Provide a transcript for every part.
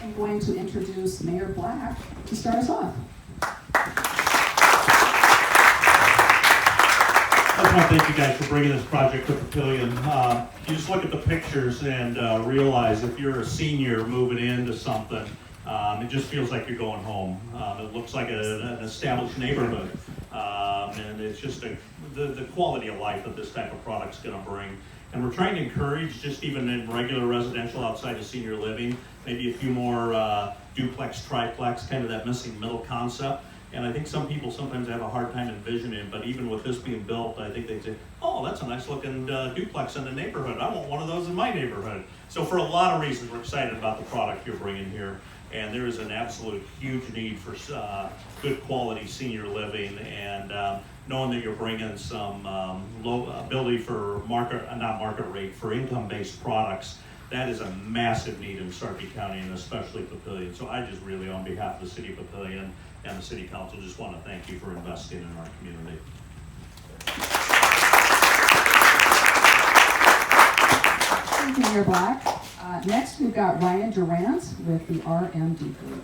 I'm going to introduce Mayor Black to start us off. I just want to thank you guys for bringing this project to Papillion. You just look at the pictures and realize if you're a senior moving into something, it just feels like you're going home. It looks like an established neighborhood, and it's just the quality of life that this type of product's going to bring. And we're trying to encourage, just even in regular residential outside of senior living, maybe a few more duplex, triplex, kind of that missing middle concept. And I think some people sometimes have a hard time envisioning it, but even with this being built, I think they say, oh, that's a nice looking duplex in the neighborhood. I want one of those in my neighborhood. So for a lot of reasons, we're excited about the product you're bringing here. And there is an absolute huge need for good quality senior living, and knowing that you're bringing some low ability for for income-based products, that is a massive need in Sarpy County and especially Papillion. So I just really, on behalf of the city of Papillion and the city council, just want to thank you for investing in our community. Thank you, Mayor Black. Next, we've got Ryan Durant with the RMD Group.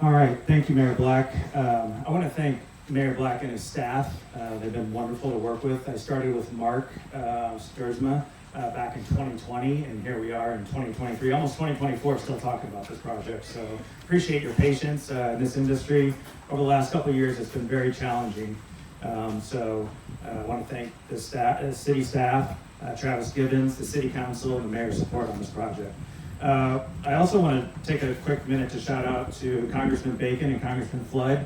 All right, thank you, Mayor Black. I want to thank Mayor Black and his staff. They've been wonderful to work with. I started with Mark Sturzma back in 2020, and here we are in 2023, almost 2024, still talking about this project. So appreciate your patience in this industry. Over the last couple of years, it's been very challenging. I want to thank the city staff, Travis Gibbons, the city council, and the mayor's support on this project. I also want to take a quick minute to shout out to Congressman Bacon and Congressman Floyd.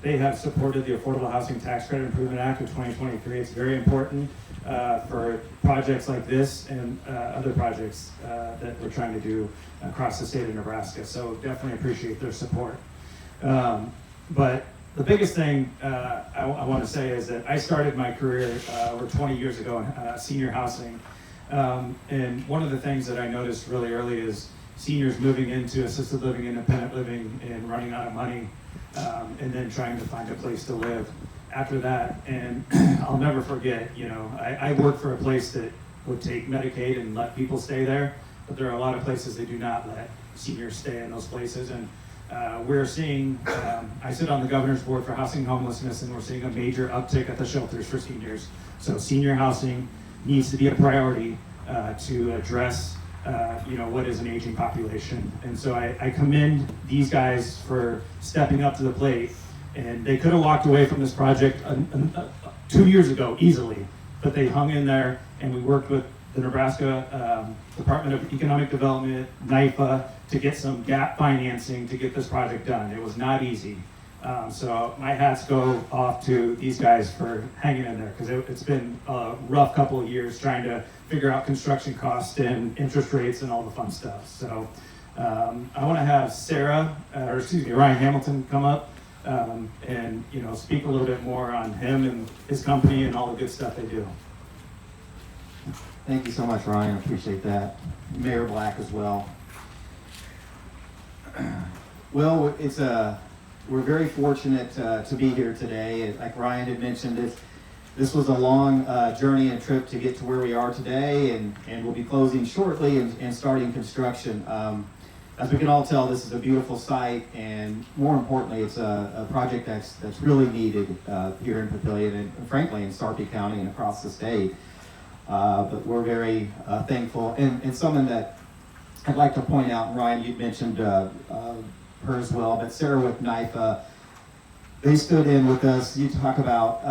They have supported the Affordable Housing Tax Credit Improvement Act of 2023. It's very important for projects like this and other projects that we're trying to do across the state of Nebraska. So definitely appreciate their support. But the biggest thing I want to say is that I started my career over 20 years ago in senior housing. And one of the things that I noticed really early is seniors moving into assisted living, independent living, and running out of money, and then trying to find a place to live after that. And I'll never forget, I worked for a place that would take Medicaid and let people stay there, but there are a lot of places that do not let seniors stay in those places. And we're seeing, I sit on the governor's board for housing homelessness, and we're seeing a major uptick at the shelters for seniors. So senior housing needs to be a priority to address what is an aging population. And so I commend these guys for stepping up to the plate. And they could have walked away from this project 2 years ago easily, but they hung in there, and we worked with the Nebraska Department of Economic Development, NIFA, to get some gap financing to get this project done. It was not easy. So my hats go off to these guys for hanging in there, because it's been a rough couple of years trying to figure out construction costs and interest rates and all the fun stuff. So I want to have Ryan Hamilton come up and speak a little bit more on him and his company and all the good stuff they do. Thank you so much, Ryan. I appreciate that. Mayor Black as well. Well, we're very fortunate to be here today. Like Ryan had mentioned, this was a long journey and trip to get to where we are today, and we'll be closing shortly and starting construction. As we can all tell, this is a beautiful site, and more importantly, it's a project that's really needed here in Papillion and frankly in Sarpy County and across the state. But we're very thankful, and something that I'd like to point out, Ryan, you'd mentioned her as well, but Sara with NIFA, they stood in with us. You talk about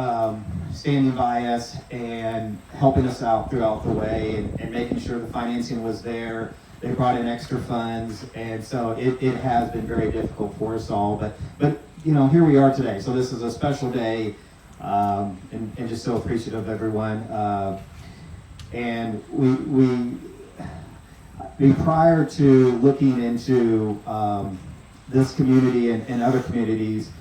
standing by us and helping us out throughout the way and making sure the financing was there. They brought in extra funds, and so it has been very difficult for us all. But here we are today. So this is a special day, and just so appreciative of everyone. And we prior to looking into this community and other communities,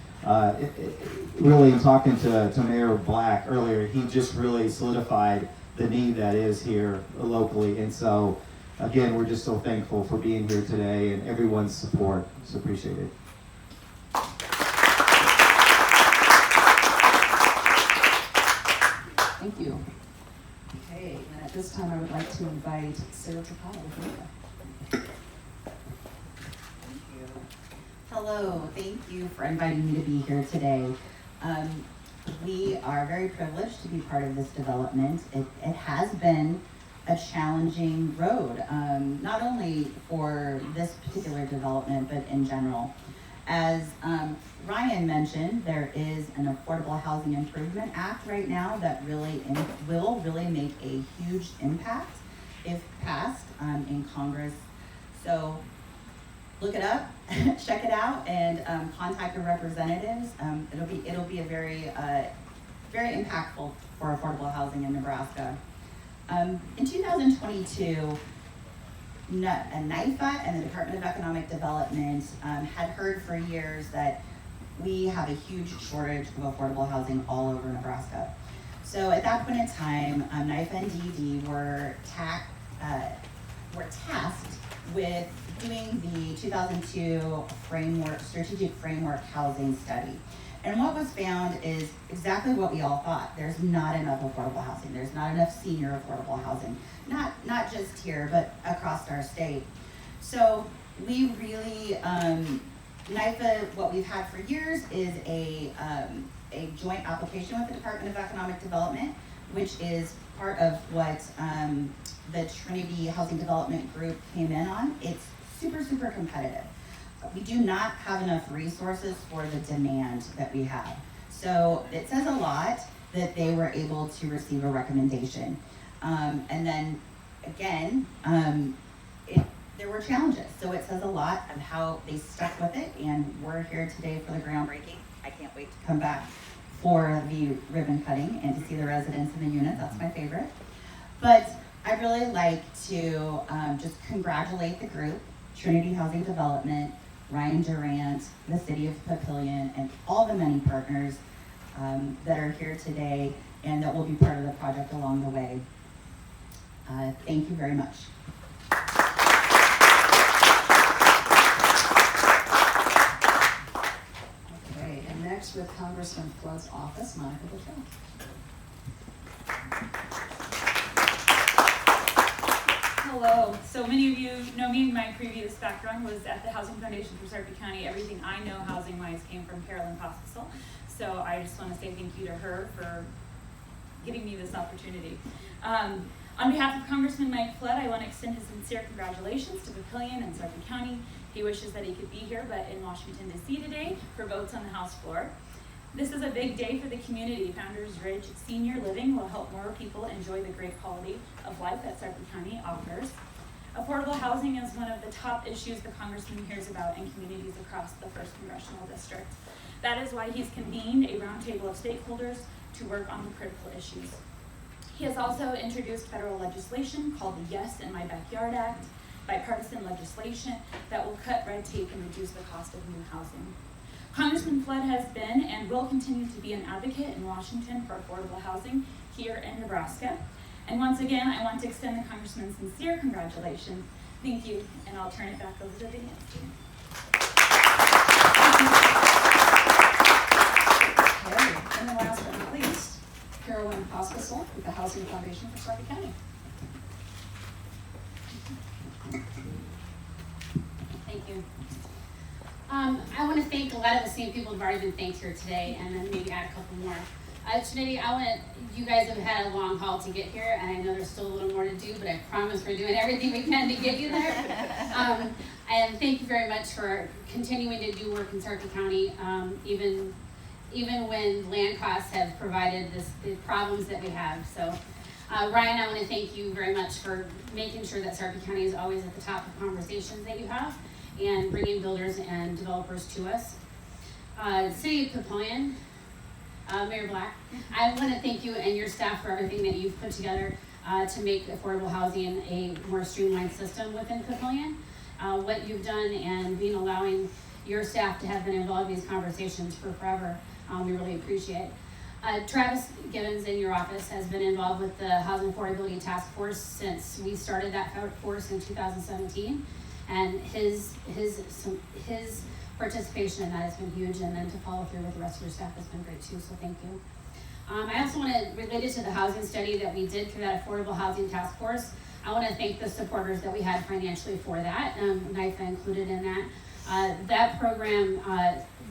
really in talking to Mayor Black earlier, he just really solidified the need that is here locally. And so, again, we're just so thankful for being here today and everyone's support. So appreciate it. Thank you. Okay, and At this time, I would like to invite Sara Tichota with Realtor. Thank you. Hello, thank you for inviting me to be here today. We are very privileged to be part of this development. It has been a challenging road, not only for this particular development, but in general. As Ryan mentioned, there is an Affordable Housing Improvement Act right now that will really make a huge impact if passed in Congress. So look it up, check it out, and contact your representatives. It'll be a very impactful for affordable housing in Nebraska. In 2022, NYFA and the Department of Economic Development had heard for years that we have a huge shortage of affordable housing all over Nebraska. So at that point in time, NYFA and DED were tasked with doing the 2002 strategic framework housing study. And what was found is exactly what we all thought. There's not enough affordable housing. There's not enough senior affordable housing. Not just here, but across our state. So we really, NYFA, what we've had for years is a joint application with the Department of Economic Development, which is part of what the Trinity Housing Development Group came in on. It's super, super competitive. We do not have enough resources for the demand that we have. So it says a lot that they were able to receive a recommendation. And then again, there were challenges. So it says a lot of how they stuck with it, and we're here today for the groundbreaking. I can't wait to come back for the ribbon cutting and to see the residents in the unit. That's my favorite. But I'd really like to just congratulate the group, Trinity Housing Development, Ryan Durant, the City of Papillion, and all the many partners that are here today and that will be part of the project along the way. Thank you very much. Okay, and next with Congressman Floyd's office, Monica Battreall. Hello. So many of you know me. My previous background was at the Housing Foundation for Sarpy County. Everything I know housing-wise came from Carolyn Pospisil. So I just want to say thank you to her for giving me this opportunity. On behalf of Congressman Mike Flood, I want to extend his sincere congratulations to Papillion and Sarpy County. He wishes that he could be here, but in Washington, D.C. today for votes on the House floor. This is a big day for the community. Founders Ridge Senior Living will help more people enjoy the great quality of life that Sarpy County offers. Affordable housing is one of the top issues the Congressman hears about in communities across the 1st Congressional District. That is why he's convened a roundtable of stakeholders to work on the critical issues. He has also introduced federal legislation called the Yes in My Backyard Act, bipartisan legislation that will cut red tape and reduce the cost of new housing. Congressman Flood has been and will continue to be an advocate in Washington for affordable housing here in Nebraska. And once again, I want to extend the Congressman's sincere congratulations. Thank you, and I'll turn it back over to Nancy. Okay, and then last but not least, Carolyn Pospisil with the Housing Foundation for Sarpy County. Thank you. I want to thank a lot of the same people who've already been thanked here today, and then maybe add a couple more. Trinity, you guys have had a long haul to get here, and I know there's still a little more to do, but I promise we're doing everything we can to get you there. And thank you very much for continuing to do work in Sarpy County, even when land costs have provided the problems that we have. So, Ryan, I want to thank you very much for making sure that Sarpy County is always at the top of conversations that you have, and bringing builders and developers to us. City of Papillion, Mayor Black, I want to thank you and your staff for everything that you've put together to make affordable housing a more streamlined system within Papillion. What you've done and allowing your staff to have been involved in these conversations for forever, we really appreciate. Travis Gibbons in your office has been involved with the Housing Affordability Task Force since we started that force in 2017. And his participation in that has been huge, and then to follow through with the rest of your staff has been great too, so thank you. I also want to, related to the housing study that we did through that Affordable Housing Task Force, I want to thank the supporters that we had financially for that, NIFA included in that. That program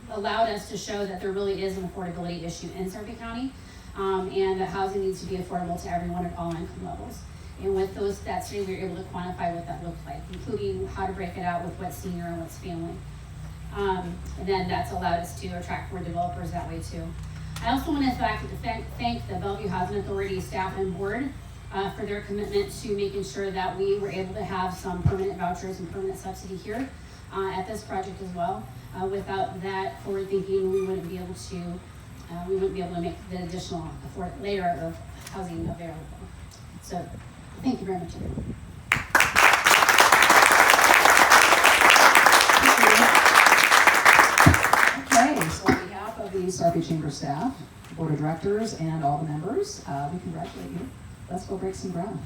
allowed us to show that there really is an affordability issue in Sarpy County, and that housing needs to be affordable to everyone at all income levels. And with that study, we were able to quantify what that looked like, including how to break it out with what's senior and what's family. And then that's allowed us to attract more developers that way too. I also want to thank the Bellevue Housing Authority staff and board for their commitment to making sure that we were able to have some permanent vouchers and permanent subsidy here at this project as well. Without that forward thinking, we wouldn't be able to make the additional layer of housing available. So, thank you very much. Okay, so on behalf of the Sarpy Chamber staff, board of directors, and all the members, we congratulate you. Let's go break some ground.